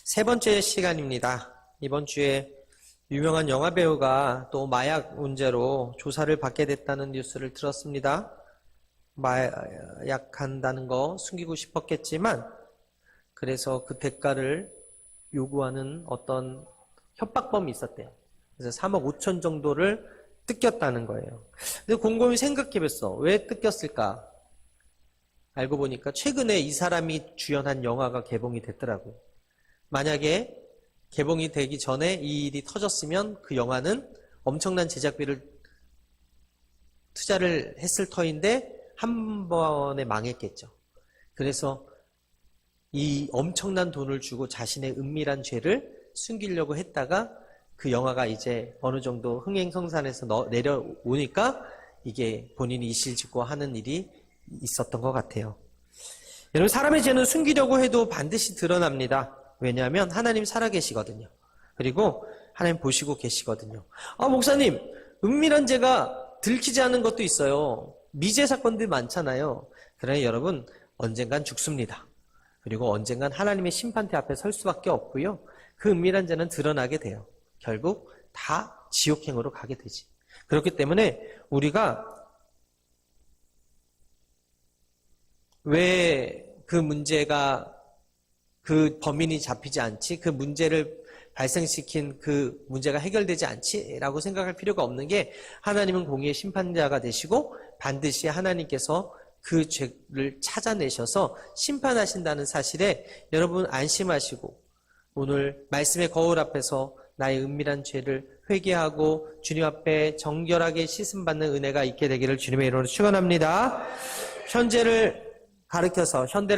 세 번째 시간입니다. 이번 주에 유명한 영화배우가 또 마약 문제로 조사를 받게 됐다는 뉴스를 들었습니다. 마약한다는 거 숨기고 싶었겠지만 그래서 그 대가를 요구하는 어떤 협박범이 있었대요. 그래서 3억 5천 정도를 뜯겼다는 거예요. 근데 곰곰이 생각해봤어. 왜 뜯겼을까? 알고 보니까 최근에 이 사람이 주연한 영화가 개봉이 됐더라고요. 만약에 개봉이 되기 전에 이 일이 터졌으면 그 영화는 엄청난 제작비를 투자를 했을 터인데 한 번에 망했겠죠. 그래서 이 엄청난 돈을 주고 자신의 은밀한 죄를 숨기려고 했다가 그 영화가 이제 어느 정도 흥행성산에서 내려오니까 이게 본인이 이실직고 하는 일이 있었던 것 같아요. 여러분, 사람의 죄는 숨기려고 해도 반드시 드러납니다. 왜냐하면 하나님 살아계시거든요. 그리고 하나님 보시고 계시거든요. 목사님, 은밀한 죄가 들키지 않은 것도 있어요. 미제 사건들 많잖아요. 그러나 여러분, 언젠간 죽습니다. 그리고 언젠간 하나님의 심판대 앞에 설 수밖에 없고요. 그 은밀한 죄는 드러나게 돼요. 결국 다 지옥행으로 가게 되지. 그렇기 때문에 우리가 왜 그 문제가 그 범인이 잡히지 않지? 그 문제를 발생시킨 그 문제가 해결되지 않지라고 생각할 필요가 없는 게 하나님은 공의의 심판자가 되시고 반드시 하나님께서 그 죄를 찾아내셔서 심판하신다는 사실에 여러분 안심하시고 오늘 말씀의 거울 앞에서 나의 은밀한 죄를 회개하고 주님 앞에 정결하게 씻음받는 은혜가 있게 되기를 주님의 이름으로 축원합니다. 현대를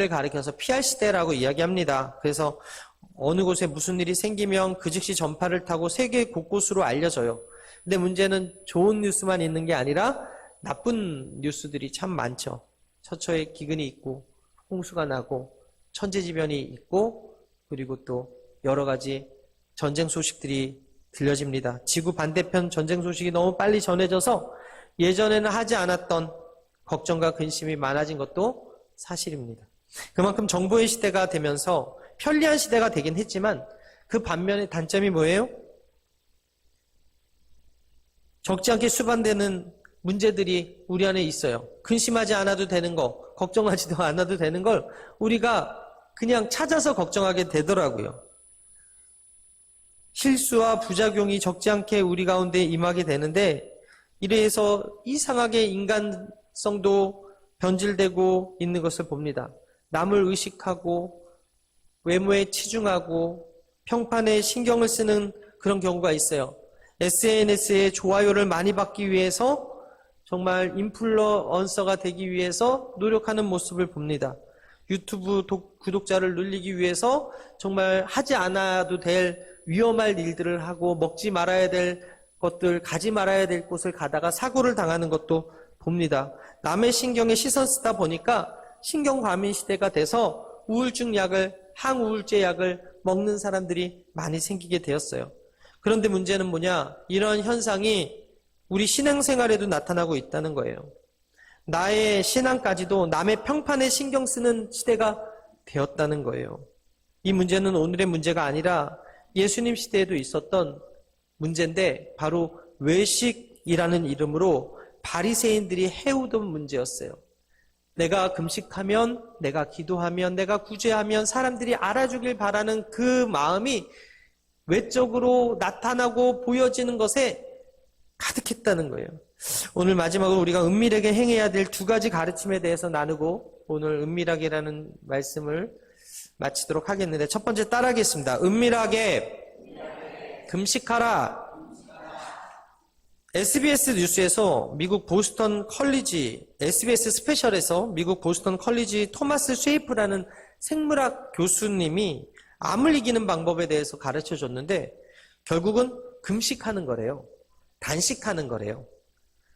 가리켜서 피할 시대라고 이야기합니다. 그래서 어느 곳에 무슨 일이 생기면 그 즉시 전파를 타고 세계 곳곳으로 알려져요. 근데 문제는 좋은 뉴스만 있는 게 아니라 나쁜 뉴스들이 참 많죠. 처처에 기근이 있고 홍수가 나고 천재지변이 있고 그리고 또 여러 가지 전쟁 소식들이 들려집니다. 지구 반대편 전쟁 소식이 너무 빨리 전해져서 예전에는 하지 않았던 걱정과 근심이 많아진 것도 사실입니다. 그만큼 정보의 시대가 되면서 편리한 시대가 되긴 했지만 그 반면에 단점이 뭐예요? 적지 않게 수반되는 문제들이 우리 안에 있어요. 근심하지 않아도 되는 거, 걱정하지도 않아도 되는 걸 우리가 그냥 찾아서 걱정하게 되더라고요. 실수와 부작용이 적지 않게 우리 가운데 임하게 되는데 이래서 이상하게 인간성도 변질되고 있는 것을 봅니다. 남을 의식하고 외모에 치중하고 평판에 신경을 쓰는 그런 경우가 있어요. SNS에 좋아요를 많이 받기 위해서 정말 인플루언서가 되기 위해서 노력하는 모습을 봅니다. 유튜브 구독자를 늘리기 위해서 정말 하지 않아도 될 위험할 일들을 하고 먹지 말아야 될 것들, 가지 말아야 될 곳을 가다가 사고를 당하는 것도 봅니다. 남의 신경에 시선 쓰다 보니까 신경과민 시대가 돼서 우울증 약을, 항우울제 약을 먹는 사람들이 많이 생기게 되었어요. 그런데 문제는 뭐냐? 이런 현상이 우리 신앙생활에도 나타나고 있다는 거예요. 나의 신앙까지도 남의 평판에 신경 쓰는 시대가 되었다는 거예요. 이 문제는 오늘의 문제가 아니라 예수님 시대에도 있었던 문제인데 바로 외식이라는 이름으로 바리새인들이 해오던 문제였어요. 내가 금식하면, 내가 기도하면, 내가 구제하면 사람들이 알아주길 바라는 그 마음이 외적으로 나타나고 보여지는 것에 가득했다는 거예요. 오늘 마지막으로 우리가 은밀하게 행해야 될 두 가지 가르침에 대해서 나누고 오늘 은밀하게라는 말씀을 마치도록 하겠는데 첫 번째 따라하겠습니다. 은밀하게 금식하라. SBS 뉴스에서 미국 보스턴 컬리지, SBS 스페셜에서 미국 보스턴 컬리지 토마스 쉐이프라는 생물학 교수님이 암을 이기는 방법에 대해서 가르쳐 줬는데 결국은 금식하는 거래요. 단식하는 거래요.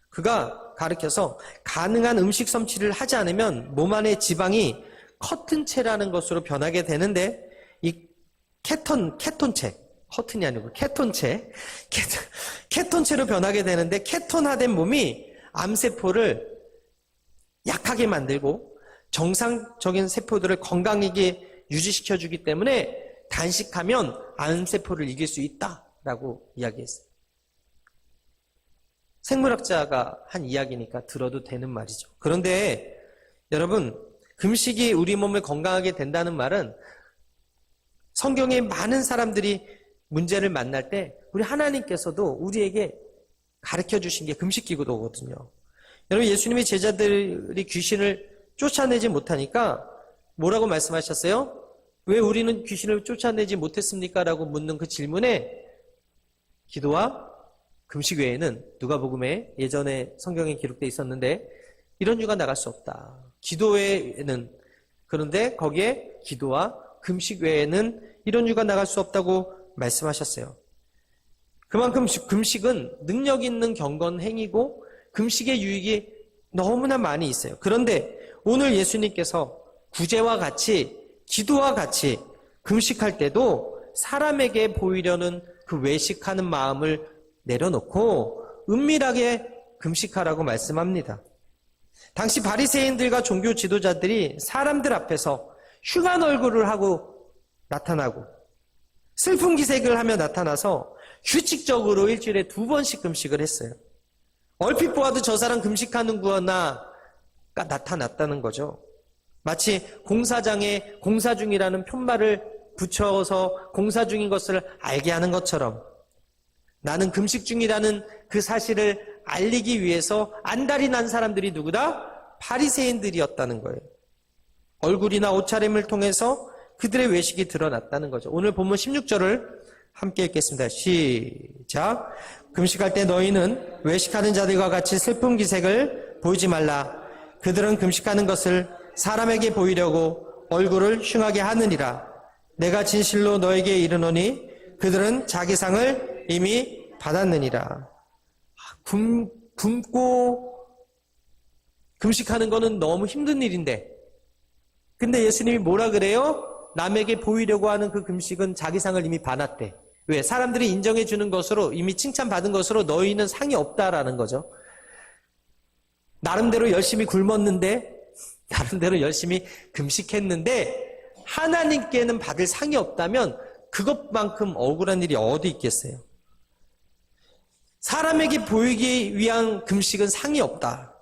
그가 가르쳐서 가능한 음식 섭취를 하지 않으면 몸 안의 지방이 커튼체라는 것으로 변하게 되는데 이 케톤체, 커튼이 아니고 케톤체로 변하게 되는데 케톤화된 몸이 암세포를 약하게 만들고 정상적인 세포들을 건강하게 유지시켜주기 때문에 단식하면 암세포를 이길 수 있다라고 이야기했어요. 생물학자가 한 이야기니까 들어도 되는 말이죠. 그런데 여러분, 금식이 우리 몸을 건강하게 된다는 말은 성경에 많은 사람들이 문제를 만날 때 우리 하나님께서도 우리에게 가르쳐 주신 게 금식기도거든요. 여러분, 예수님의 제자들이 귀신을 쫓아내지 못하니까 뭐라고 말씀하셨어요? 왜 우리는 귀신을 쫓아내지 못했습니까? 라고 묻는 그 질문에 기도와 금식 외에는 누가복음에 예전에 성경에 기록되어 있었는데 이런 이유가 나갈 수 없다. 기도 외에는, 그런데 거기에 기도와 금식 외에는 이런 이유가 나갈 수 없다고 말씀하셨어요. 그만큼 금식은 능력 있는 경건 행위고 금식의 유익이 너무나 많이 있어요. 그런데 오늘 예수님께서 구제와 같이 기도와 같이 금식할 때도 사람에게 보이려는 그 외식하는 마음을 내려놓고 은밀하게 금식하라고 말씀합니다. 당시 바리새인들과 종교 지도자들이 사람들 앞에서 흉한 얼굴을 하고 나타나고 슬픈 기색을 하며 나타나서 규칙적으로 일주일에 2번씩 금식을 했어요. 얼핏 보아도 저 사람 금식하는구나가 나타났다는 거죠. 마치 공사장에 공사 중이라는 편말을 붙여서 공사 중인 것을 알게 하는 것처럼 나는 금식 중이라는 그 사실을 알리기 위해서 안달이 난 사람들이 누구다? 바리새인들이었다는 거예요. 얼굴이나 옷차림을 통해서 그들의 외식이 드러났다는 거죠. 오늘 본문 16절을 함께 읽겠습니다. 시작. 금식할 때 너희는 외식하는 자들과 같이 슬픈 기색을 보이지 말라. 그들은 금식하는 것을 사람에게 보이려고 얼굴을 흉하게 하느니라. 내가 진실로 너에게 이르노니 그들은 자기 상을 이미 받았느니라. 굶고 금식하는 거는 너무 힘든 일인데, 근데 예수님이 뭐라 그래요? 남에게 보이려고 하는 그 금식은 자기 상을 이미 받았대. 왜? 사람들이 인정해 주는 것으로, 이미 칭찬받은 것으로 너희는 상이 없다라는 거죠. 나름대로 열심히 굶었는데, 나름대로 열심히 금식했는데 하나님께는 받을 상이 없다면 그것만큼 억울한 일이 어디 있겠어요? 사람에게 보이기 위한 금식은 상이 없다.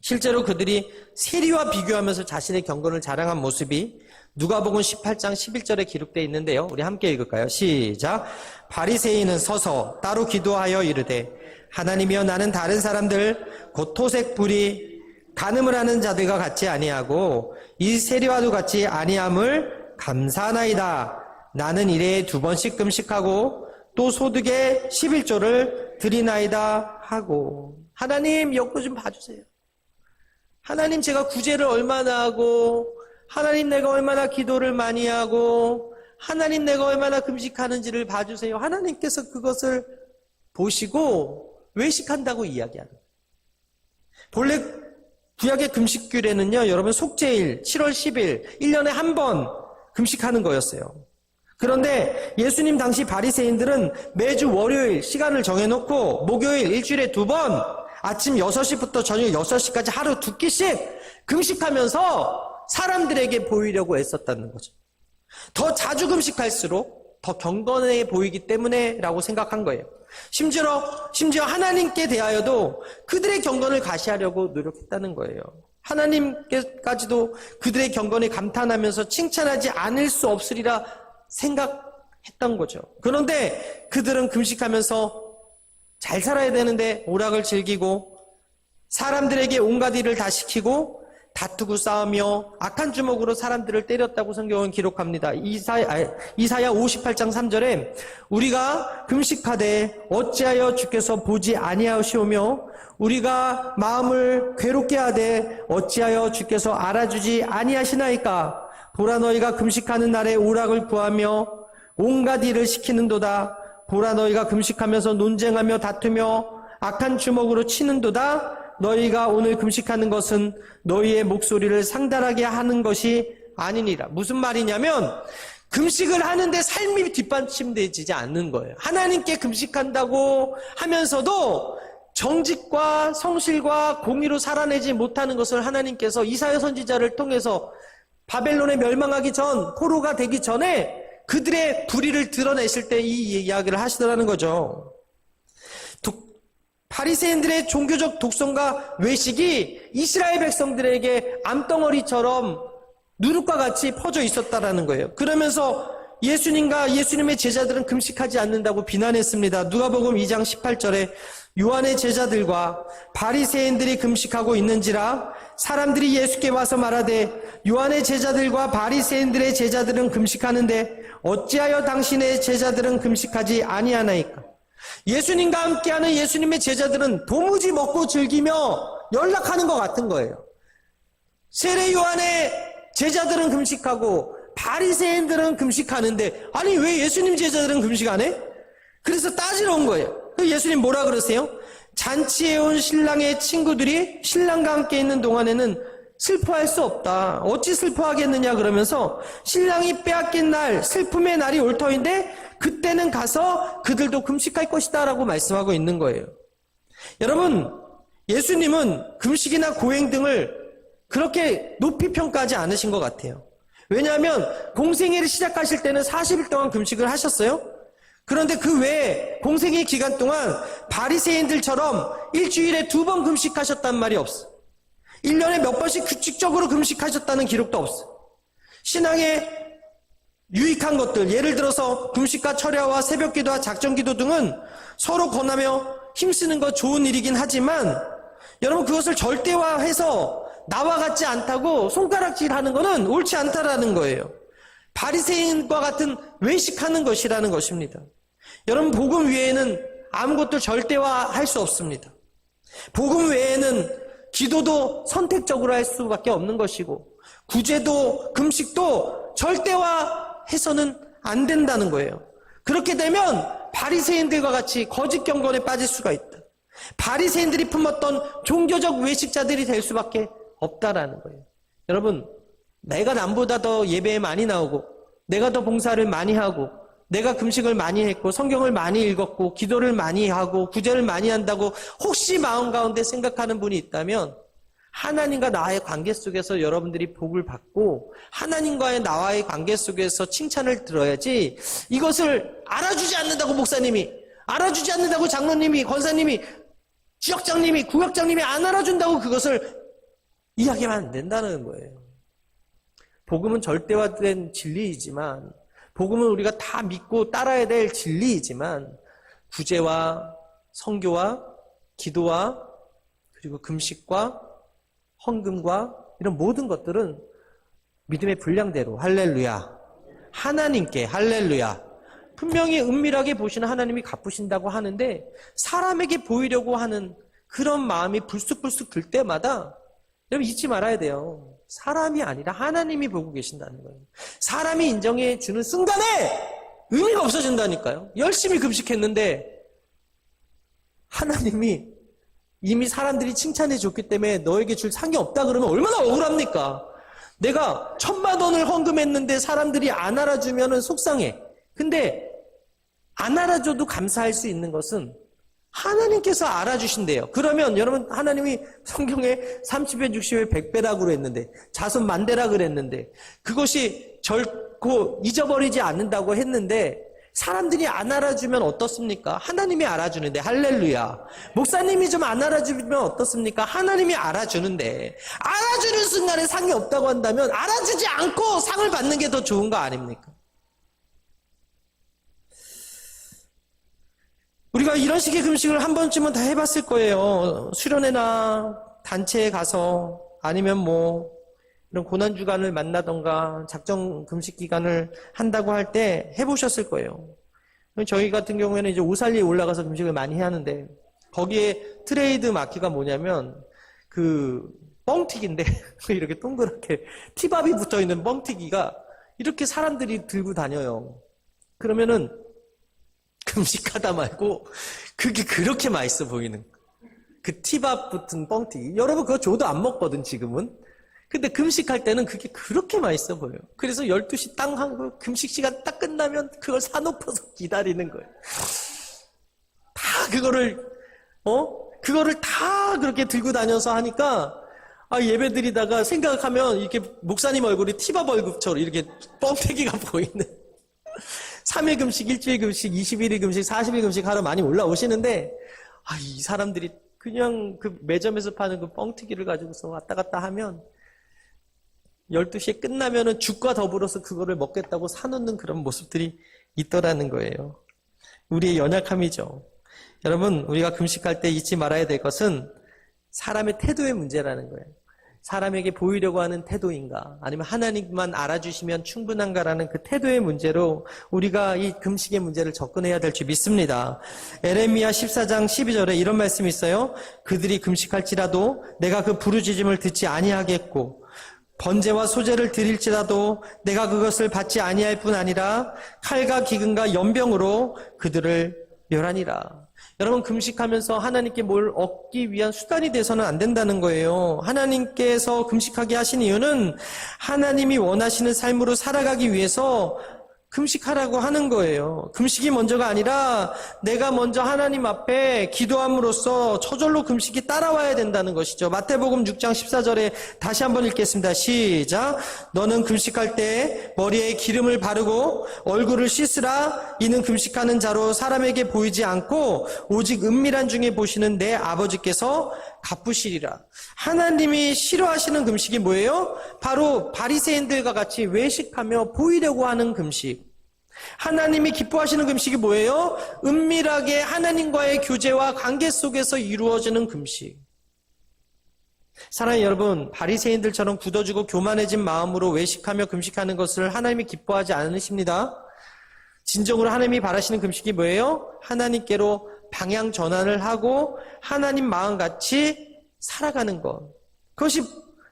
실제로 그들이 세리와 비교하면서 자신의 경건을 자랑한 모습이 누가복음 18장 11절에 기록되어 있는데요. 우리 함께 읽을까요? 시작. 바리새인은 서서 따로 기도하여 이르되 하나님이여 나는 다른 사람들 곧 토색 불이 간음을 하는 자들과 같이 아니하고 이 세리와도 같이 아니함을 감사하나이다. 나는 일에 2번씩 금식하고 또 소득의 11조를 드리나이다 하고. 하나님 욕구 좀 봐주세요. 하나님 제가 구제를 얼마나 하고, 하나님 내가 얼마나 기도를 많이 하고, 하나님 내가 얼마나 금식하는지를 봐주세요. 하나님께서 그것을 보시고 외식한다고 이야기하는 거예요. 본래 구약의 금식규례는요, 여러분 속죄일 7월 10일 1년에 한 번 금식하는 거였어요. 그런데 예수님 당시 바리새인들은 매주 월요일 시간을 정해놓고 목요일 일주일에 2번 아침 6시부터 저녁 6시까지 하루 2끼씩 금식하면서 사람들에게 보이려고 애썼다는 거죠. 더 자주 금식할수록 더 경건해 보이기 때문에 라고 생각한 거예요. 심지어 하나님께 대하여도 그들의 경건을 가시하려고 노력했다는 거예요. 하나님께까지도 그들의 경건에 감탄하면서 칭찬하지 않을 수 없으리라 생각했던 거죠. 그런데 그들은 금식하면서 잘 살아야 되는데 오락을 즐기고 사람들에게 온갖 일을 다 시키고 다투고 싸우며 악한 주먹으로 사람들을 때렸다고 성경은 기록합니다. 이사야 58장 3절에 우리가 금식하되 어찌하여 주께서 보지 아니하시오며 우리가 마음을 괴롭게 하되 어찌하여 주께서 알아주지 아니하시나이까. 보라 너희가 금식하는 날에 오락을 구하며 온갖 일을 시키는도다. 보라 너희가 금식하면서 논쟁하며 다투며 악한 주먹으로 치는도다. 너희가 오늘 금식하는 것은 너희의 목소리를 상달하게 하는 것이 아니니라. 무슨 말이냐면 금식을 하는데 삶이 뒷받침되지 않는 거예요. 하나님께 금식한다고 하면서도 정직과 성실과 공의로 살아내지 못하는 것을 하나님께서 이사야 선지자를 통해서 바벨론에 멸망하기 전, 포로가 되기 전에 그들의 불의를 드러내실 때 이 이야기를 하시더라는 거죠. 바리새인들의 종교적 독선과 외식이 이스라엘 백성들에게 암덩어리처럼 누룩과 같이 퍼져 있었다라는 거예요. 그러면서 예수님과 예수님의 제자들은 금식하지 않는다고 비난했습니다. 누가복음 2장 18절에 요한의 제자들과 바리새인들이 금식하고 있는지라 사람들이 예수께 와서 말하되 요한의 제자들과 바리새인들의 제자들은 금식하는데 어찌하여 당신의 제자들은 금식하지 아니하나이까? 예수님과 함께하는 예수님의 제자들은 도무지 먹고 즐기며 연락하는 것 같은 거예요. 세례 요한의 제자들은 금식하고 바리새인들은 금식하는데 아니 왜 예수님 제자들은 금식 안 해? 그래서 따지러 온 거예요. 예수님 뭐라 그러세요? 잔치에 온 신랑의 친구들이 신랑과 함께 있는 동안에는 슬퍼할 수 없다. 어찌 슬퍼하겠느냐 그러면서 신랑이 빼앗긴 날, 슬픔의 날이 올 터인데 그때는 가서 그들도 금식할 것이다 라고 말씀하고 있는 거예요. 여러분, 예수님은 금식이나 고행 등을 그렇게 높이 평가하지 않으신 것 같아요. 왜냐하면 공생애를 시작하실 때는 40일 동안 금식을 하셨어요. 그런데 그 외에 공생애 기간 동안 바리새인들처럼 일주일에 2번 금식하셨단 말이 없어. 1년에 몇 번씩 규칙적으로 금식하셨다는 기록도 없어. 신앙에 유익한 것들, 예를 들어서 금식과 철야와 새벽기도와 작정기도 등은 서로 권하며 힘쓰는 거 좋은 일이긴 하지만 여러분 그것을 절대화해서 나와 같지 않다고 손가락질하는 것은 옳지 않다라는 거예요. 바리새인과 같은 외식하는 것이라는 것입니다. 여러분 복음 외에는 아무것도 절대화할 수 없습니다. 복음 외에는 기도도 선택적으로 할 수밖에 없는 것이고 구제도 금식도 절대화해서는 안 된다는 거예요. 그렇게 되면 바리새인들과 같이 거짓 경건에 빠질 수가 있다. 바리새인들이 품었던 종교적 외식자들이 될 수밖에 없다라는 거예요. 여러분, 내가 남보다 더 예배에 많이 나오고 내가 더 봉사를 많이 하고 내가 금식을 많이 했고 성경을 많이 읽었고 기도를 많이 하고 구제를 많이 한다고 혹시 마음 가운데 생각하는 분이 있다면 하나님과 나의 관계 속에서 여러분들이 복을 받고 하나님과의 나와의 관계 속에서 칭찬을 들어야지 이것을 알아주지 않는다고 목사님이 알아주지 않는다고 장로님이 권사님이 지역장님이 구역장님이 안 알아준다고 그것을 이야기하면 안 된다는 거예요. 복음은 절대화된 진리이지만 복음은 우리가 다 믿고 따라야 될 진리이지만 구제와 선교와 기도와 그리고 금식과 헌금과 이런 모든 것들은 믿음의 분량대로 할렐루야 하나님께 할렐루야 분명히 은밀하게 보시는 하나님이 갚으신다고 하는데 사람에게 보이려고 하는 그런 마음이 불쑥불쑥 들 때마다 여러분 잊지 말아야 돼요. 사람이 아니라 하나님이 보고 계신다는 거예요. 사람이 인정해 주는 순간에 의미가 없어진다니까요. 열심히 금식했는데 하나님이 이미 사람들이 칭찬해 줬기 때문에 너에게 줄 상이 없다 그러면 얼마나 억울합니까? 내가 1,000만 원을 헌금했는데 사람들이 안 알아주면 속상해. 근데 안 알아줘도 감사할 수 있는 것은 하나님께서 알아주신대요. 그러면 여러분 하나님이 성경에 30배, 60배, 100배라고 했는데 자손 만대라 그랬는데 그것이 결코 잊어버리지 않는다고 했는데 사람들이 안 알아주면 어떻습니까? 하나님이 알아주는데 할렐루야. 목사님이 좀 안 알아주면 어떻습니까? 하나님이 알아주는데 알아주는 순간에 상이 없다고 한다면 알아주지 않고 상을 받는 게 더 좋은 거 아닙니까? 우리가 이런 식의 금식을 한 번쯤은 다 해봤을 거예요. 수련회나 단체에 가서 아니면 뭐 이런 고난주간을 만나던가 작정 금식 기간을 한다고 할 때 해보셨을 거예요. 저희 같은 경우에는 이제 오살리에 올라가서 금식을 많이 해야 하는데 거기에 트레이드 마크가 뭐냐면 그 뻥튀기인데 이렇게 동그랗게 티밥이 붙어있는 뻥튀기가 이렇게 사람들이 들고 다녀요. 그러면은 금식하다 말고 그게 그렇게 맛있어 보이는 그 티밥 붙은 뻥튀기. 여러분 그거 줘도 안 먹거든 지금은. 근데 금식할 때는 그게 그렇게 맛있어 보여요. 그래서 12시 딱 하고 금식 시간 딱 끝나면 그걸 사놓고서 기다리는 거예요. 다 그거를 다 그렇게 들고 다녀서 하니까 예배 드리다가 생각하면 이렇게 목사님 얼굴이 티밥 얼굴처럼 이렇게 뻥튀기가 보이는 3일 금식, 일주일 금식, 21일 금식, 40일 금식 하러 많이 올라오시는데 이 사람들이 그냥 그 매점에서 파는 그 뻥튀기를 가지고서 왔다 갔다 하면 12시에 끝나면은 죽과 더불어서 그거를 먹겠다고 사놓는 그런 모습들이 있더라는 거예요. 우리의 연약함이죠. 여러분, 우리가 금식할 때 잊지 말아야 될 것은 사람의 태도의 문제라는 거예요. 사람에게 보이려고 하는 태도인가, 아니면 하나님만 알아주시면 충분한가라는 그 태도의 문제로 우리가 이 금식의 문제를 접근해야 될 줄 믿습니다. 에레미야 14장 12절에 이런 말씀이 있어요. 그들이 금식할지라도 내가 그 부르짖음을 듣지 아니하겠고 번제와 소제를 드릴지라도 내가 그것을 받지 아니할 뿐 아니라 칼과 기근과 연병으로 그들을 멸하니라. 여러분, 금식하면서 하나님께 뭘 얻기 위한 수단이 돼서는 안 된다는 거예요. 하나님께서 금식하게 하신 이유는 하나님이 원하시는 삶으로 살아가기 위해서 금식하라고 하는 거예요. 금식이 먼저가 아니라 내가 먼저 하나님 앞에 기도함으로써 저절로 금식이 따라와야 된다는 것이죠. 마태복음 6장 14절에 다시 한번 읽겠습니다. 시작. 너는 금식할 때 머리에 기름을 바르고 얼굴을 씻으라. 이는 금식하는 자로 사람에게 보이지 않고 오직 은밀한 중에 보시는 내 아버지께서 갚으시리라. 하나님이 싫어하시는 금식이 뭐예요? 바로 바리새인들과 같이 외식하며 보이려고 하는 금식. 하나님이 기뻐하시는 금식이 뭐예요? 은밀하게 하나님과의 교제와 관계 속에서 이루어지는 금식. 사랑하는 여러분, 바리새인들처럼 굳어지고 교만해진 마음으로 외식하며 금식하는 것을 하나님이 기뻐하지 않으십니다. 진정으로 하나님이 바라시는 금식이 뭐예요? 하나님께로 방향 전환을 하고 하나님 마음같이 살아가는 것. 그것이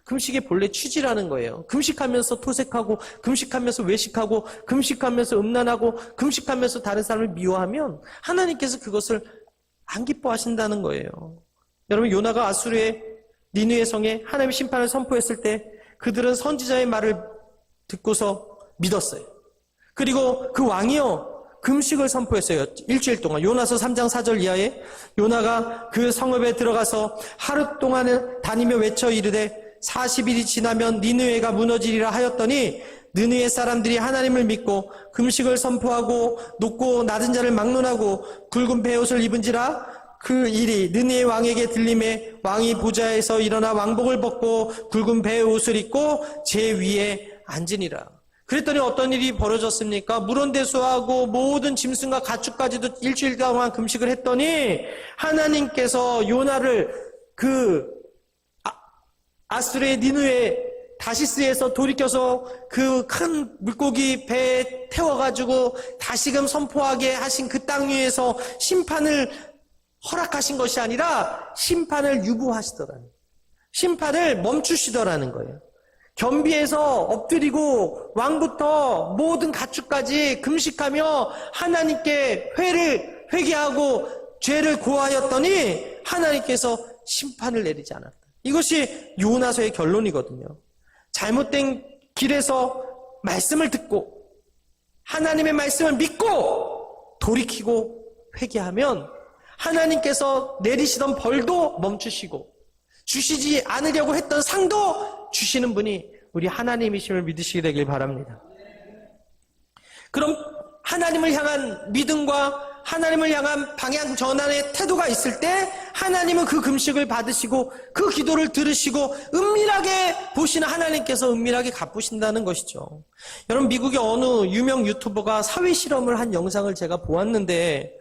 금식의 본래 취지라는 거예요. 금식하면서 토색하고, 금식하면서 외식하고, 금식하면서 음란하고, 금식하면서 다른 사람을 미워하면 하나님께서 그것을 안 기뻐하신다는 거예요. 여러분, 요나가 아수르의 니느웨 성에 하나님의 심판을 선포했을 때 그들은 선지자의 말을 듣고서 믿었어요. 그리고 그 왕이요, 금식을 선포했어요. 일주일 동안. 요나서 3장 4절 이하에 요나가 그 성읍에 들어가서 하루 동안을 다니며 외쳐 이르되 40일이 지나면 니느웨가 무너지리라 하였더니 느느웨 사람들이 하나님을 믿고 금식을 선포하고 높고 낮은 자를 막론하고 굵은 베옷을 입은지라. 그 일이 느느웨 왕에게 들림에 왕이 보좌에서 일어나 왕복을 벗고 굵은 베옷을 입고 제 위에 앉으니라. 그랬더니 어떤 일이 벌어졌습니까? 물온대수하고 모든 짐승과 가축까지도 일주일 동안 금식을 했더니 하나님께서 요나를 그 아수르의 니느웨 다시스에서 돌이켜서 그 큰 물고기 배에 태워가지고 다시금 선포하게 하신 그 땅 위에서 심판을 허락하신 것이 아니라 심판을 유보하시더라는, 심판을 멈추시더라는 거예요. 겸비해서 엎드리고 왕부터 모든 가축까지 금식하며 하나님께 회개하고 죄를 고하였더니 하나님께서 심판을 내리지 않았다. 이것이 요나서의 결론이거든요. 잘못된 길에서 말씀을 듣고 하나님의 말씀을 믿고 돌이키고 회개하면 하나님께서 내리시던 벌도 멈추시고 주시지 않으려고 했던 상도 주시는 분이 우리 하나님이심을 믿으시게 되길 바랍니다. 그럼 하나님을 향한 믿음과 하나님을 향한 방향 전환의 태도가 있을 때 하나님은 그 금식을 받으시고 그 기도를 들으시고 은밀하게 보시는 하나님께서 은밀하게 갚으신다는 것이죠. 여러분, 미국의 어느 유명 유튜버가 사회 실험을 한 영상을 제가 보았는데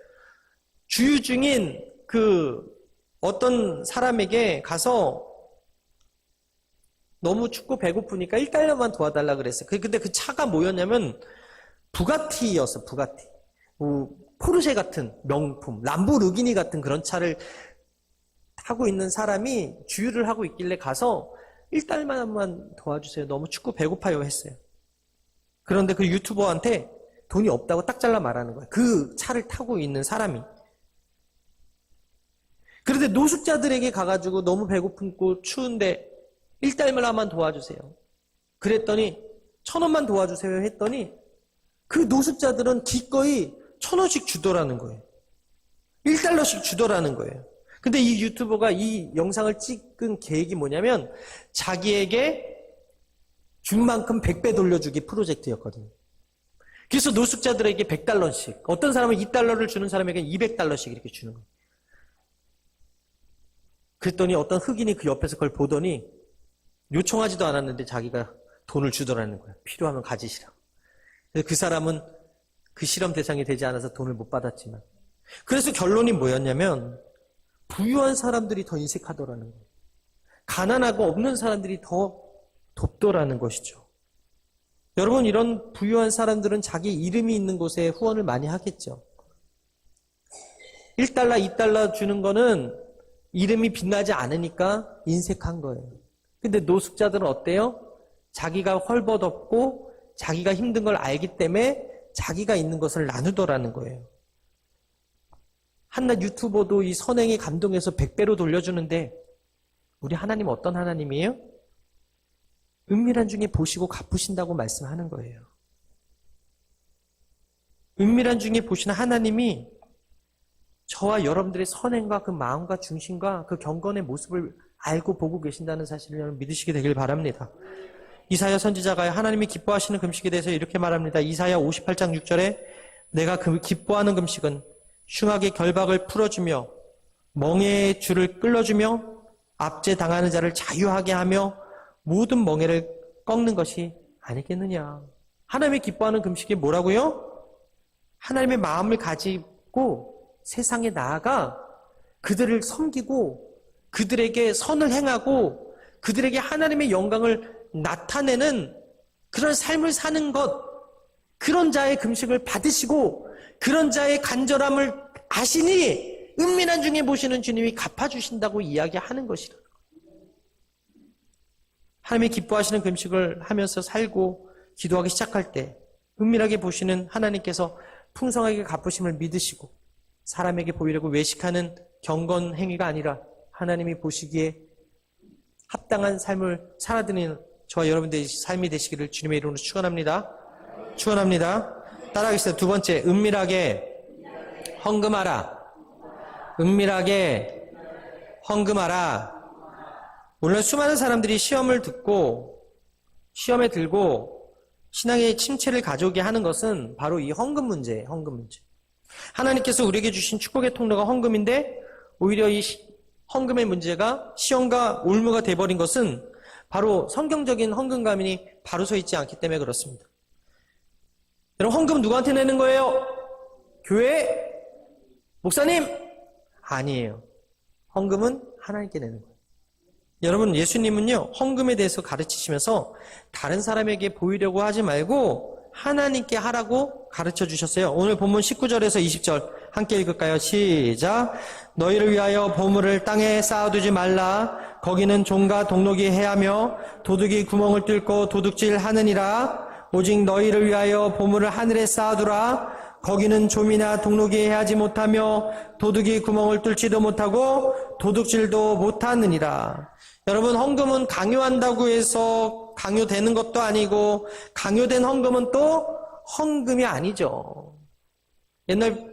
주유 중인 그 어떤 사람에게 가서 너무 춥고 배고프니까 1달러만 도와달라 그랬어요. 근데 그 차가 뭐였냐면 부가티였어, 부가티. 포르쉐 같은 명품, 람보르기니 같은 그런 차를 타고 있는 사람이 주유를 하고 있길래 가서 1달러만 도와주세요. 너무 춥고 배고파요 했어요. 그런데 그 유튜버한테 돈이 없다고 딱 잘라 말하는 거예요. 그 차를 타고 있는 사람이. 그런데 노숙자들에게 가가지고 너무 배고프고 추운데 1달러만 도와주세요. 그랬더니 1,000원만 도와주세요 했더니 그 노숙자들은 기꺼이 1,000원씩 주더라는 거예요. 1달러씩 주더라는 거예요. 근데 이 유튜버가 이 영상을 찍은 계획이 뭐냐면 자기에게 준 만큼 100배 돌려주기 프로젝트였거든요. 그래서 노숙자들에게 $100씩, 어떤 사람은 $2를 주는 사람에게 $200씩 이렇게 주는 거예요. 그랬더니 어떤 흑인이 그 옆에서 그걸 보더니 요청하지도 않았는데 자기가 돈을 주더라는 거예요. 필요하면 가지시라고. 그래서 그 사람은 그 실험 대상이 되지 않아서 돈을 못 받았지만, 그래서 결론이 뭐였냐면 부유한 사람들이 더 인색하더라는 거예요. 가난하고 없는 사람들이 더 돕더라는 것이죠. 여러분, 이런 부유한 사람들은 자기 이름이 있는 곳에 후원을 많이 하겠죠. $1, $2 주는 거는 이름이 빛나지 않으니까 인색한 거예요. 근데 노숙자들은 어때요? 자기가 헐벗었고 자기가 힘든 걸 알기 때문에 자기가 있는 것을 나누더라는 거예요. 한낱 유튜버도 이 선행에 감동해서 100배로 돌려주는데 우리 하나님 어떤 하나님이에요? 은밀한 중에 보시고 갚으신다고 말씀하는 거예요. 은밀한 중에 보시는 하나님이 저와 여러분들의 선행과 그 마음과 중심과 그 경건의 모습을 알고 보고 계신다는 사실을 여러분 믿으시게 되길 바랍니다. 이사야 선지자가 하나님이 기뻐하시는 금식에 대해서 이렇게 말합니다. 이사야 58장 6절에 내가 그 기뻐하는 금식은 흉악의 결박을 풀어주며 멍에의 줄을 끌어주며 압제당하는 자를 자유하게 하며 모든 멍에를 꺾는 것이 아니겠느냐. 하나님이 기뻐하는 금식이 뭐라고요? 하나님의 마음을 가지고 세상에 나아가 그들을 섬기고 그들에게 선을 행하고 그들에게 하나님의 영광을 나타내는 그런 삶을 사는 것, 그런 자의 금식을 받으시고 그런 자의 간절함을 아시니 은밀한 중에 보시는 주님이 갚아주신다고 이야기하는 것이라. 하나님이 기뻐하시는 금식을 하면서 살고 기도하기 시작할 때 은밀하게 보시는 하나님께서 풍성하게 갚으심을 믿으시고 사람에게 보이려고 외식하는 경건 행위가 아니라 하나님이 보시기에 합당한 삶을 살아드리는 저와 여러분들의 삶이 되시기를 주님의 이름으로 축원합니다. 축원합니다. 따라하겠습니다. 두 번째, 은밀하게 헌금하라. 은밀하게 헌금하라. 오늘 수많은 사람들이 시험에 들고 신앙의 침체를 가져오게 하는 것은 바로 이 헌금 문제예요. 헌금 문제. 하나님께서 우리에게 주신 축복의 통로가 헌금인데 오히려 이 헌금의 문제가 시험과 올무가 돼버린 것은 바로 성경적인 헌금감이 바로 서 있지 않기 때문에 그렇습니다. 여러분, 헌금 누구한테 내는 거예요? 교회? 목사님? 아니에요. 헌금은 하나님께 내는 거예요. 여러분, 예수님은요, 헌금에 대해서 가르치시면서 다른 사람에게 보이려고 하지 말고 하나님께 하라고 가르쳐 주셨어요. 오늘 본문 19절에서 20절 함께 읽을까요? 시작. 너희를 위하여 보물을 땅에 쌓아두지 말라. 거기는 종과 동록이 해하며 도둑이 구멍을 뚫고 도둑질하느니라. 오직 너희를 위하여 보물을 하늘에 쌓아두라. 거기는 좀이나 동록이 해하지 못하며 도둑이 구멍을 뚫지도 못하고 도둑질도 못하느니라. 여러분, 헌금은 강요한다고 해서 강요되는 것도 아니고 강요된 헌금은 또 헌금이 아니죠. 옛날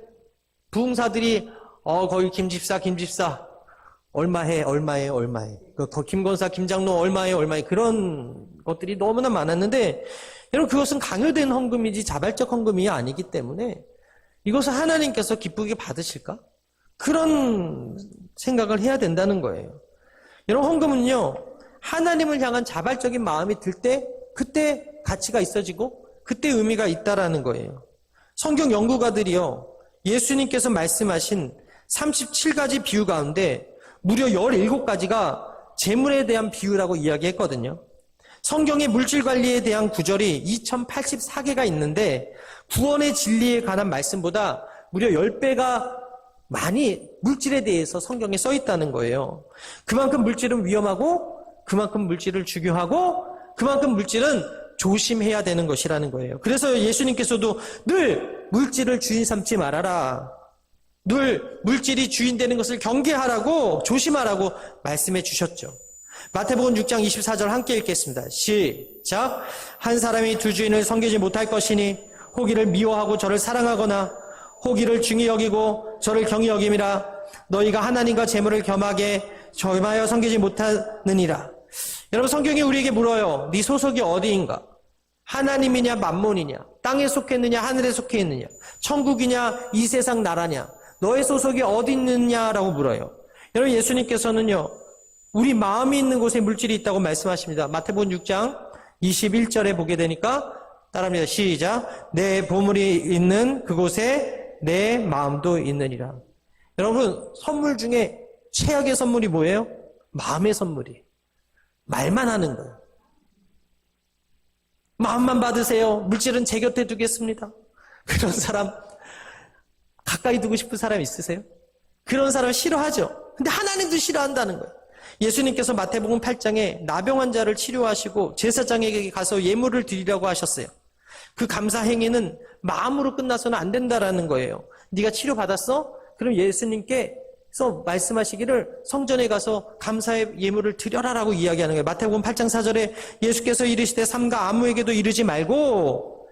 부흥사들이 거기 김집사 얼마해 그 김권사 김장로 얼마해 그런 것들이 너무나 많았는데 여러분, 그것은 강요된 헌금이지 자발적 헌금이 아니기 때문에 이것을 하나님께서 기쁘게 받으실까? 그런 생각을 해야 된다는 거예요. 여러분, 헌금은요, 하나님을 향한 자발적인 마음이 들 때 그때 가치가 있어지고 그때 의미가 있다라는 거예요. 성경 연구가들이요, 예수님께서 말씀하신 37가지 비유 가운데 무려 17가지가 재물에 대한 비유라고 이야기했거든요. 성경의 물질 관리에 대한 구절이 2084개가 있는데 구원의 진리에 관한 말씀보다 무려 10배가 많이 물질에 대해서 성경에 써 있다는 거예요. 그만큼 물질은 위험하고 그만큼 물질을 중요하고 그만큼 물질은 조심해야 되는 것이라는 거예요. 그래서 예수님께서도 늘 물질을 주인 삼지 말아라. 늘 물질이 주인 되는 것을 경계하라고 조심하라고 말씀해 주셨죠. 마태복음 6장 24절 함께 읽겠습니다. 시작. 한 사람이 두 주인을 섬기지 못할 것이니 호기를 미워하고 저를 사랑하거나 호기를 중히 여기고 저를 경히 여김이라. 너희가 하나님과 재물을 겸하게 겸하여 섬기지 못하느니라. 여러분, 성경이 우리에게 물어요. 네 소속이 어디인가? 하나님이냐 만몬이냐? 땅에 속했느냐 하늘에 속해 있느냐? 천국이냐 이 세상 나라냐? 너의 소속이 어디 있느냐라고 물어요. 여러분, 예수님께서는요, 우리 마음이 있는 곳에 물질이 있다고 말씀하십니다. 마태복음 6장 21절에 보게 되니까 따라합니다. 시작. 내 보물이 있는 그곳에 내 마음도 있느니라. 여러분, 선물 중에 최악의 선물이 뭐예요? 마음의 선물이. 말만 하는 거예요. 마음만 받으세요. 물질은 제 곁에 두겠습니다. 그런 사람, 가까이 두고 싶은 사람 있으세요? 그런 사람 싫어하죠. 근데 하나님도 싫어한다는 거예요. 예수님께서 마태복음 8장에 나병 환자를 치료하시고 제사장에게 가서 예물을 드리라고 하셨어요. 그 감사 행위는 마음으로 끝나서는 안 된다라는 거예요. 네가 치료받았어? 그럼 예수님께서 말씀하시기를 성전에 가서 감사의 예물을 드려라라고 이야기하는 거예요. 마태복음 8장 4절에 예수께서 이르시되 삼가 아무에게도 이르지 말고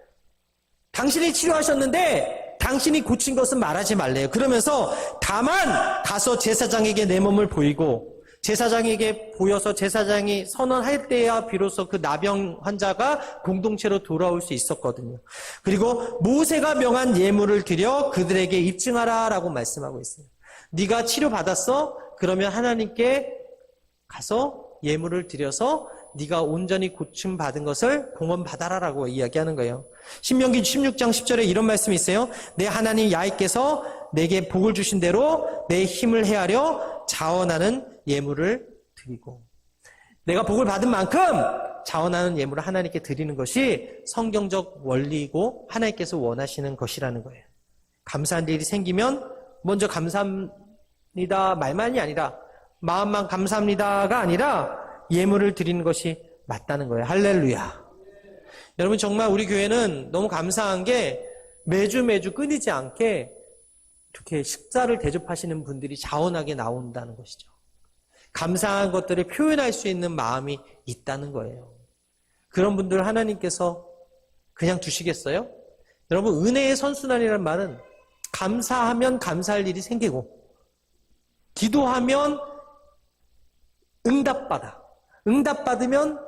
당신이 치료하셨는데 당신이 고친 것은 말하지 말래요. 그러면서 다만 가서 제사장에게 내 몸을 보이고 제사장에게 보여서 제사장이 선언할 때야 비로소 그 나병 환자가 공동체로 돌아올 수 있었거든요. 그리고 모세가 명한 예물을 드려 그들에게 입증하라라고 말씀하고 있어요. 네가 치료받았어? 그러면 하나님께 가서 예물을 드려서 네가 온전히 고침받은 것을 공헌받아라라고 이야기하는 거예요. 신명기 16장 10절에 이런 말씀이 있어요. 내 하나님 야훼께서 내게 복을 주신 대로 내 힘을 헤아려 자원하는 예물을 드리고, 내가 복을 받은 만큼 자원하는 예물을 하나님께 드리는 것이 성경적 원리이고 하나님께서 원하시는 것이라는 거예요. 감사한 일이 생기면 먼저 감사합니다 말만이 아니라 마음만 감사합니다가 아니라 예물을 드리는 것이 맞다는 거예요. 할렐루야. 여러분, 정말 우리 교회는 너무 감사한 게 매주 끊이지 않게 이렇게 식사를 대접하시는 분들이 자원하게 나온다는 것이죠. 감사한 것들을 표현할 수 있는 마음이 있다는 거예요. 그런 분들 하나님께서 그냥 두시겠어요? 여러분, 은혜의 선순환이라는 말은 감사하면 감사할 일이 생기고, 기도하면 응답받아. 응답받으면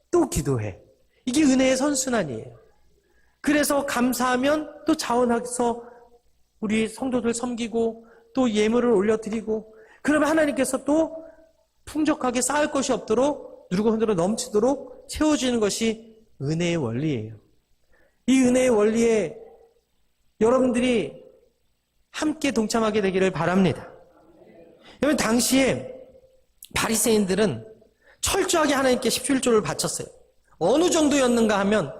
또 기도해. 이게 은혜의 선순환이에요. 그래서 감사하면 또 자원해서 우리 성도들 섬기고 또 예물을 올려드리고, 그러면 하나님께서 또 풍족하게 쌓을 것이 없도록 누르고 흔들어 넘치도록 채워주는 것이 은혜의 원리예요. 이 은혜의 원리에 여러분들이 함께 동참하게 되기를 바랍니다. 여러분, 당시에 바리새인들은 철저하게 하나님께 11조를 바쳤어요. 어느 정도였는가 하면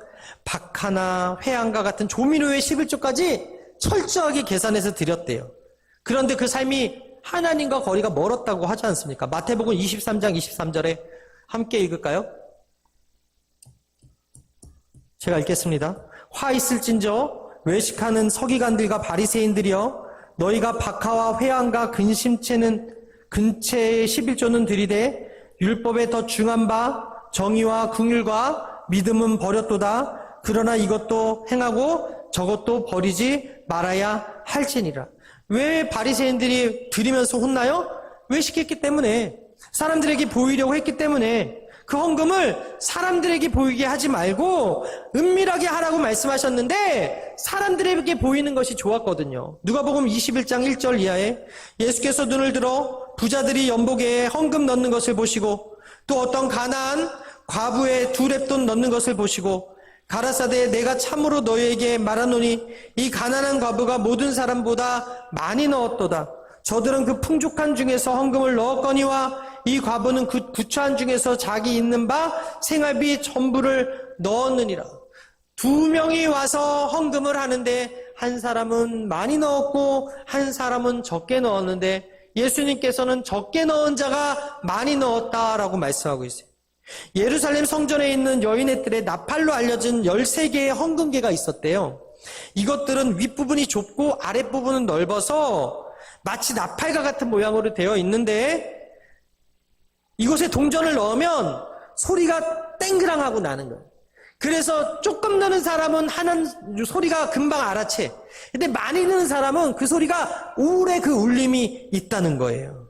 박하나 회양과 같은 조미료의 11조까지 철저하게 계산해서 드렸대요. 그런데 그 삶이 하나님과 거리가 멀었다고 하지 않습니까? 마태복음 23장 23절에 함께 읽을까요? 제가 읽겠습니다. 화 있을진저 외식하는 서기관들과 바리새인들이여, 너희가 박하와 회양과 근체의 11조는 들이되 율법에 더 중한 바 정의와 긍휼과 믿음은 버렸도다. 그러나 이것도 행하고 저것도 버리지 말아야 할지니라. 왜 바리새인들이 드리면서 혼나요? 외식했기 때문에, 사람들에게 보이려고 했기 때문에. 그 헌금을 사람들에게 보이게 하지 말고 은밀하게 하라고 말씀하셨는데 사람들에게 보이는 것이 좋았거든요. 누가복음 21장 1절 이하에 예수께서 눈을 들어 부자들이 연복에 헌금 넣는 것을 보시고 또 어떤 가난한 과부의 2렙돈 넣는 것을 보시고 가라사대 내가 참으로 너희에게 말하노니 이 가난한 과부가 모든 사람보다 많이 넣었도다. 저들은 그 풍족한 중에서 헌금을 넣었거니와 이 과부는 그 부추한 중에서 자기 있는 바 생활비 전부를 넣었느니라. 2명이 와서 헌금을 하는데 한 사람은 많이 넣었고 한 사람은 적게 넣었는데 예수님께서는 적게 넣은 자가 많이 넣었다라고 말씀하고 있어요. 예루살렘 성전에 있는 여인의 뜰에 나팔로 알려진 13개의 헌금계가 있었대요. 이것들은 윗부분이 좁고 아랫부분은 넓어서 마치 나팔과 같은 모양으로 되어 있는데 이곳에 동전을 넣으면 소리가 땡그랑하고 나는 거예요. 그래서 조금 느는 사람은 하는 소리가 금방 알아채. 근데 많이 느는 사람은 그 소리가 오래 그 울림이 있다는 거예요.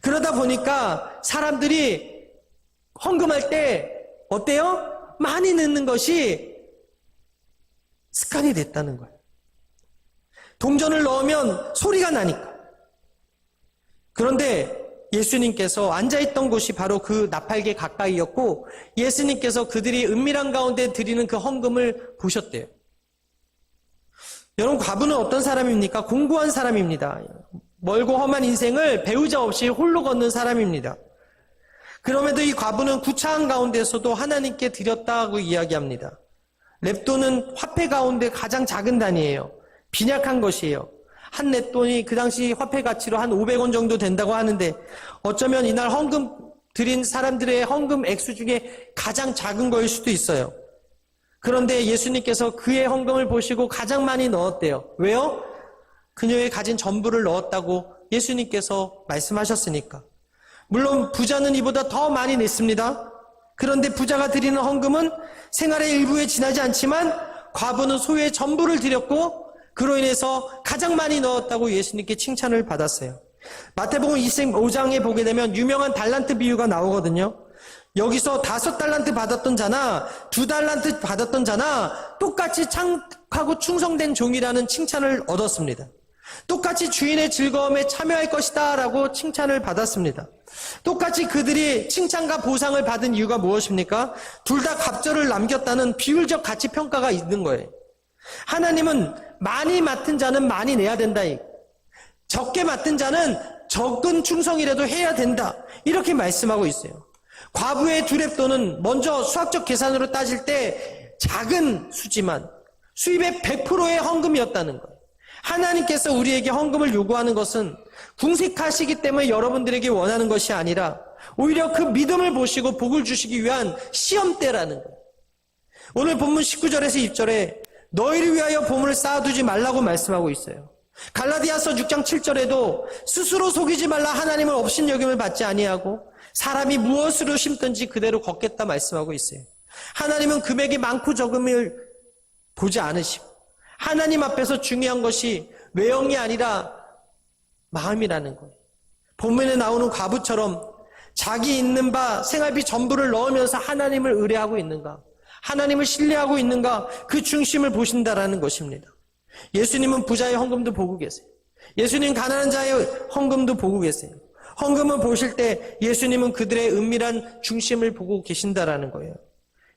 그러다 보니까 사람들이 헌금할 때 어때요? 많이 넣는 것이 습관이 됐다는 거예요. 동전을 넣으면 소리가 나니까. 그런데 예수님께서 앉아있던 곳이 바로 그 나팔계 가까이였고 예수님께서 그들이 은밀한 가운데 드리는 그 헌금을 보셨대요. 여러분, 과부는 어떤 사람입니까? 공고한 사람입니다. 멀고 험한 인생을 배우자 없이 홀로 걷는 사람입니다. 그럼에도 이 과부는 구차한 가운데서도 하나님께 드렸다고 이야기합니다. 렙돈은 화폐 가운데 가장 작은 단위예요. 빈약한 것이에요. 한 렙돈이 그 당시 화폐 가치로 한 500원 정도 된다고 하는데 어쩌면 이날 헌금 드린 사람들의 헌금 액수 중에 가장 작은 거일 수도 있어요. 그런데 예수님께서 그의 헌금을 보시고 가장 많이 넣었대요. 왜요? 그녀의 가진 전부를 넣었다고 예수님께서 말씀하셨으니까. 물론 부자는 이보다 더 많이 냈습니다. 그런데 부자가 드리는 헌금은 생활의 일부에 지나지 않지만 과부는 소유의 전부를 드렸고 그로 인해서 가장 많이 넣었다고 예수님께 칭찬을 받았어요. 마태복음 25장에 보게 되면 유명한 달란트 비유가 나오거든요. 여기서 5달란트 받았던 자나 2달란트 받았던 자나 똑같이 착하고 충성된 종이라는 칭찬을 얻었습니다. 똑같이 주인의 즐거움에 참여할 것이다 라고 칭찬을 받았습니다. 똑같이 그들이 칭찬과 보상을 받은 이유가 무엇입니까? 둘 다 갑절을 남겼다는 비율적 가치 평가가 있는 거예요. 하나님은 많이 맡은 자는 많이 내야 된다. 적게 맡은 자는 적은 충성이라도 해야 된다. 이렇게 말씀하고 있어요. 과부의 2렙돈은 먼저 수학적 계산으로 따질 때 작은 수지만 수입의 100%의 헌금이었다는 거예요. 하나님께서 우리에게 헌금을 요구하는 것은 궁색하시기 때문에 여러분들에게 원하는 것이 아니라 오히려 그 믿음을 보시고 복을 주시기 위한 시험대라는 거예요. 오늘 본문 19절에서 20절에 너희를 위하여 보물을 쌓아두지 말라고 말씀하고 있어요. 갈라디아서 6장 7절에도 스스로 속이지 말라 하나님을 업신여김을 받지 아니하고 사람이 무엇으로 심든지 그대로 걷겠다 말씀하고 있어요. 하나님은 금액이 많고 적음을 보지 않으시고 하나님 앞에서 중요한 것이 외형이 아니라 마음이라는 거예요. 본문에 나오는 과부처럼 자기 있는 바 생활비 전부를 넣으면서 하나님을 의뢰하고 있는가, 하나님을 신뢰하고 있는가, 그 중심을 보신다라는 것입니다. 예수님은 부자의 헌금도 보고 계세요. 예수님 가난한 자의 헌금도 보고 계세요. 헌금을 보실 때 예수님은 그들의 은밀한 중심을 보고 계신다라는 거예요.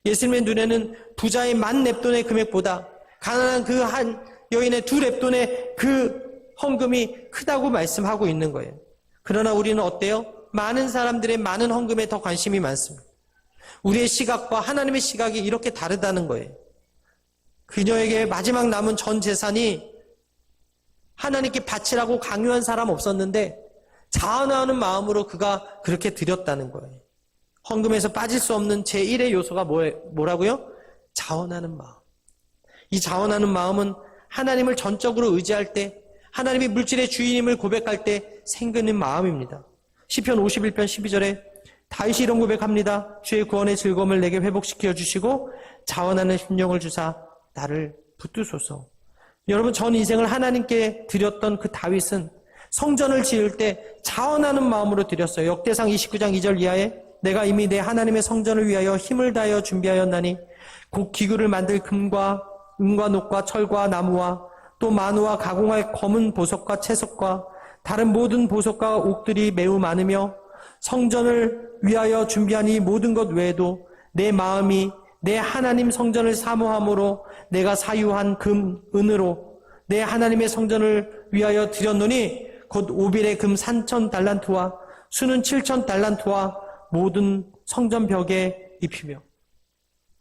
예수님의 눈에는 부자의 10,000렙돈의 금액보다 가난한 그 한 여인의 2렙돈의 그 헌금이 크다고 말씀하고 있는 거예요. 그러나 우리는 어때요? 많은 사람들의 많은 헌금에 더 관심이 많습니다. 우리의 시각과 하나님의 시각이 이렇게 다르다는 거예요. 그녀에게 마지막 남은 전 재산이 하나님께 바치라고 강요한 사람 없었는데 자원하는 마음으로 그가 그렇게 드렸다는 거예요. 헌금에서 빠질 수 없는 제1의 요소가 뭐라고요? 자원하는 마음. 이 자원하는 마음은 하나님을 전적으로 의지할 때, 하나님이 물질의 주인임을 고백할 때 생기는 마음입니다. 시편 51편 12절에 다윗이 이런 고백합니다. 주의 구원의 즐거움을 내게 회복시켜 주시고 자원하는 심령을 주사 나를 붙드소서. 여러분, 전 인생을 하나님께 드렸던 그 다윗은 성전을 지을 때 자원하는 마음으로 드렸어요. 역대상 29장 2절 이하에 내가 이미 내 하나님의 성전을 위하여 힘을 다하여 준비하였나니 곧 기구를 만들 금과 은과 녹과 철과 나무와 또 만우와 가공할 검은 보석과 채석과 다른 모든 보석과 옥들이 매우 많으며 성전을 위하여 준비한 이 모든 것 외에도 내 마음이 내 하나님 성전을 사모함으로 내가 사유한 금, 은으로 내 하나님의 성전을 위하여 드렸노니 곧 오빌의 금 3,000달란트와 수는 7,000달란트와 모든 성전 벽에 입히며.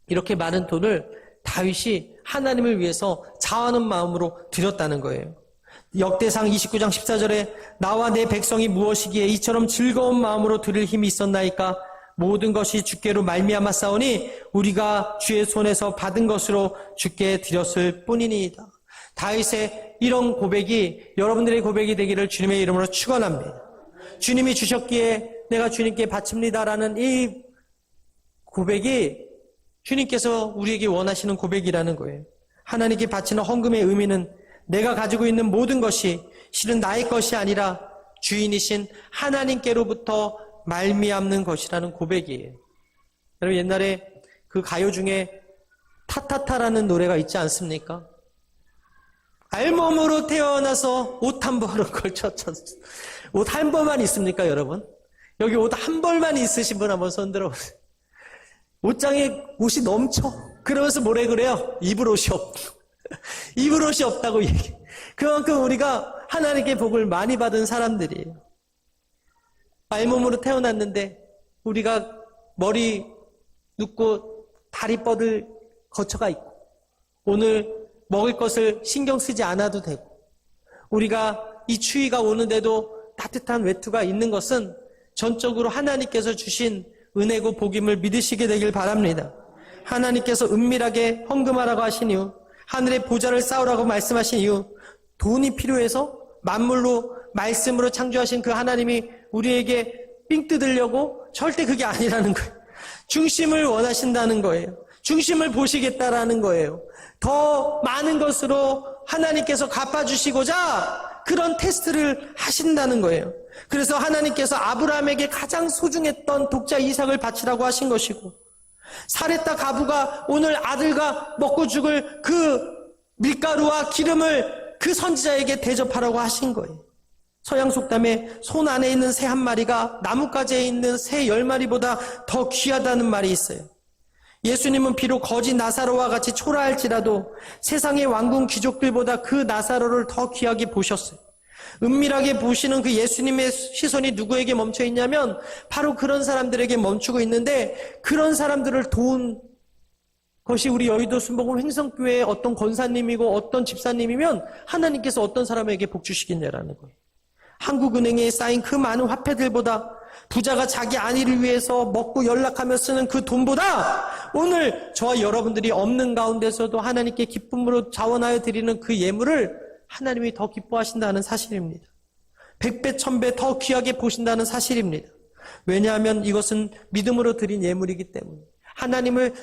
이렇게 많은 돈을 다윗이 하나님을 위해서 자원하는 마음으로 드렸다는 거예요. 역대상 29장 14절에 나와 내 백성이 무엇이기에 이처럼 즐거운 마음으로 드릴 힘이 있었나이까 모든 것이 주께로 말미암아 싸우니 우리가 주의 손에서 받은 것으로 주께 드렸을 뿐이니이다. 다윗의 이런 고백이 여러분들의 고백이 되기를 주님의 이름으로 축원합니다. 주님이 주셨기에 내가 주님께 바칩니다라는 이 고백이 주님께서 우리에게 원하시는 고백이라는 거예요. 하나님께 바치는 헌금의 의미는 내가 가지고 있는 모든 것이 실은 나의 것이 아니라 주인이신 하나님께로부터 말미암는 것이라는 고백이에요. 여러분, 옛날에 그 가요 중에 타타타라는 노래가 있지 않습니까? 알몸으로 태어나서 옷 한 벌을 걸쳤죠. 옷 한 벌만 있습니까, 여러분? 여기 옷 한 벌만 있으신 분 한번 손 들어보세요. 옷장에 옷이 넘쳐. 그러면서 뭐래 그래요? 입을 옷이 없다. 입을 옷이 없다고 얘기해. 그만큼 우리가 하나님께 복을 많이 받은 사람들이에요. 알몸으로 태어났는데 우리가 머리 눕고 다리 뻗을 거처가 있고 오늘 먹을 것을 신경 쓰지 않아도 되고 우리가 이 추위가 오는데도 따뜻한 외투가 있는 것은 전적으로 하나님께서 주신 은혜고 복임을 믿으시게 되길 바랍니다. 하나님께서 은밀하게 헌금하라고 하신 이유, 하늘의 보좌를 쌓으라고 말씀하신 이유, 돈이 필요해서 만물로 말씀으로 창조하신 그 하나님이 우리에게 삥 뜯으려고 절대 그게 아니라는 거예요. 중심을 원하신다는 거예요. 중심을 보시겠다라는 거예요. 더 많은 것으로 하나님께서 갚아주시고자 그런 테스트를 하신다는 거예요. 그래서 하나님께서 아브라함에게 가장 소중했던 독자 이삭을 바치라고 하신 것이고 사렙다 가부가 오늘 아들과 먹고 죽을 그 밀가루와 기름을 그 선지자에게 대접하라고 하신 거예요. 서양 속담에 손 안에 있는 새 한 마리가 나뭇가지에 있는 새 10마리보다 더 귀하다는 말이 있어요. 예수님은 비록 거지 나사로와 같이 초라할지라도 세상의 왕궁 귀족들보다 그 나사로를 더 귀하게 보셨어요. 은밀하게 보시는 그 예수님의 시선이 누구에게 멈춰 있냐면 바로 그런 사람들에게 멈추고 있는데 그런 사람들을 도운 것이 우리 여의도 순복음 횡성교회의 어떤 권사님이고 어떤 집사님이면 하나님께서 어떤 사람에게 복 주시겠냐라는 거예요. 한국은행에 쌓인 그 많은 화폐들보다 부자가 자기 안위를 위해서 먹고 연락하며 쓰는 그 돈보다 오늘 저와 여러분들이 없는 가운데서도 하나님께 기쁨으로 자원하여 드리는 그 예물을 하나님이 더 기뻐하신다는 사실입니다. 100배, 1000배 더 귀하게 보신다는 사실입니다. 왜냐하면 이것은 믿음으로 드린 예물이기 때문에 하나님을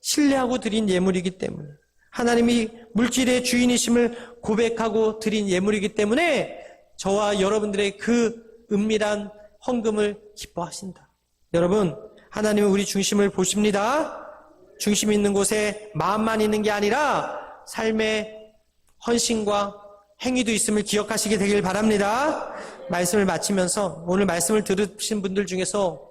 신뢰하고 드린 예물이기 때문에 하나님이 물질의 주인이심을 고백하고 드린 예물이기 때문에 저와 여러분들의 그 은밀한 헌금을 기뻐하신다. 여러분, 하나님은 우리 중심을 보십니다. 중심 있는 곳에 마음만 있는 게 아니라 삶의 헌신과 행위도 있음을 기억하시게 되길 바랍니다. 말씀을 마치면서 오늘 말씀을 들으신 분들 중에서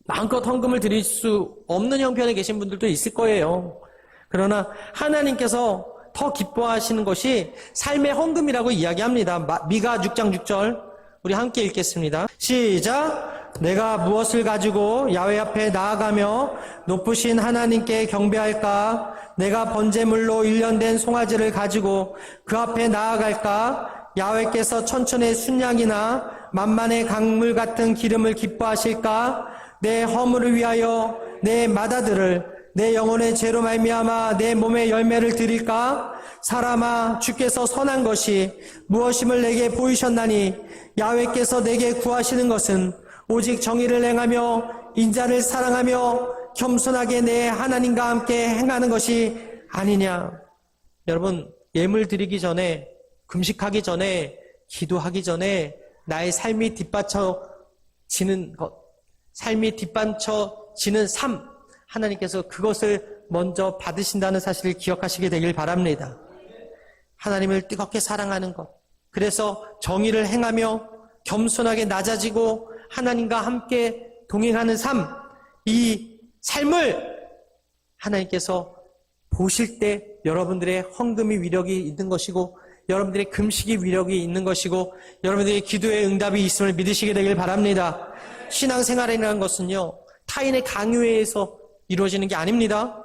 마음껏 헌금을 드릴 수 없는 형편에 계신 분들도 있을 거예요. 그러나 하나님께서 더 기뻐하시는 것이 삶의 헌금이라고 이야기합니다. 미가 6장 6절 우리 함께 읽겠습니다. 시작! 내가 무엇을 가지고 야훼 앞에 나아가며 높으신 하나님께 경배할까? 내가 번제물로 일련된 송아지를 가지고 그 앞에 나아갈까? 야훼께서 천천의 순양이나 만만의 강물 같은 기름을 기뻐하실까? 내 허물을 위하여 내 마다들을 내 영혼의 죄로 말미암아 내 몸의 열매를 드릴까? 사람아, 주께서 선한 것이 무엇임을 내게 보이셨나니 야훼께서 내게 구하시는 것은 오직 정의를 행하며 인자를 사랑하며 겸손하게 내 하나님과 함께 행하는 것이 아니냐. 여러분, 예물 드리기 전에, 금식하기 전에, 기도하기 전에 나의 삶이 뒷받쳐지는 것, 삶이 뒷받쳐지는 삶, 하나님께서 그것을 먼저 받으신다는 사실을 기억하시게 되길 바랍니다. 하나님을 뜨겁게 사랑하는 것, 그래서 정의를 행하며 겸손하게 낮아지고 하나님과 함께 동행하는 삶, 이 삶을 하나님께서 보실 때 여러분들의 헌금이 위력이 있는 것이고 여러분들의 금식이 위력이 있는 것이고 여러분들의 기도의 응답이 있음을 믿으시게 되길 바랍니다. 신앙생활이라는 것은요, 타인의 강요에 의해서 이루어지는 게 아닙니다.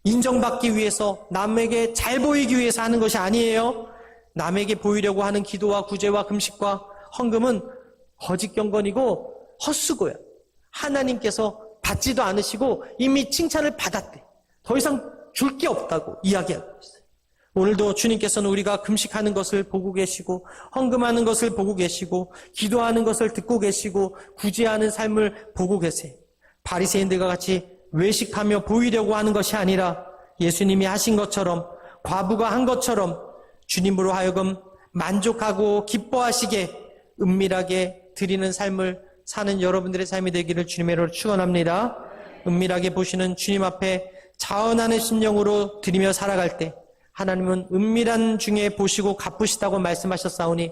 인정받기 위해서, 남에게 잘 보이기 위해서 하는 것이 아니에요. 남에게 보이려고 하는 기도와 구제와 금식과 헌금은 거짓 경건이고 헛수고야. 하나님께서 받지도 않으시고 이미 칭찬을 받았대. 더 이상 줄 게 없다고 이야기하고 있어요. 오늘도 주님께서는 우리가 금식하는 것을 보고 계시고 헌금하는 것을 보고 계시고 기도하는 것을 듣고 계시고 구제하는 삶을 보고 계세요. 바리새인들과 같이 외식하며 보이려고 하는 것이 아니라 예수님이 하신 것처럼, 과부가 한 것처럼 주님으로 하여금 만족하고 기뻐하시게 은밀하게 드리는 삶을 사는 여러분들의 삶이 되기를 주님의 이름으로 축원합니다. 은밀하게 보시는 주님 앞에 자원하는 심령으로 드리며 살아갈 때 하나님은 은밀한 중에 보시고 갚으시다고 말씀하셨사오니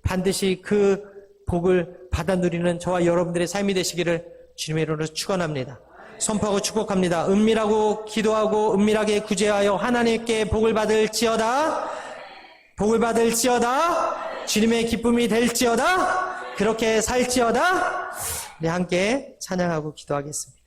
반드시 그 복을 받아 누리는 저와 여러분들의 삶이 되시기를 주님의 이름으로 축원합니다. 선포하고 축복합니다. 은밀하고 기도하고 은밀하게 구제하여 하나님께 복을 받을지어다. 복을 받을지어다. 주님의 기쁨이 될지어다. 그렇게 살지어다. 네, 함께 찬양하고 기도하겠습니다.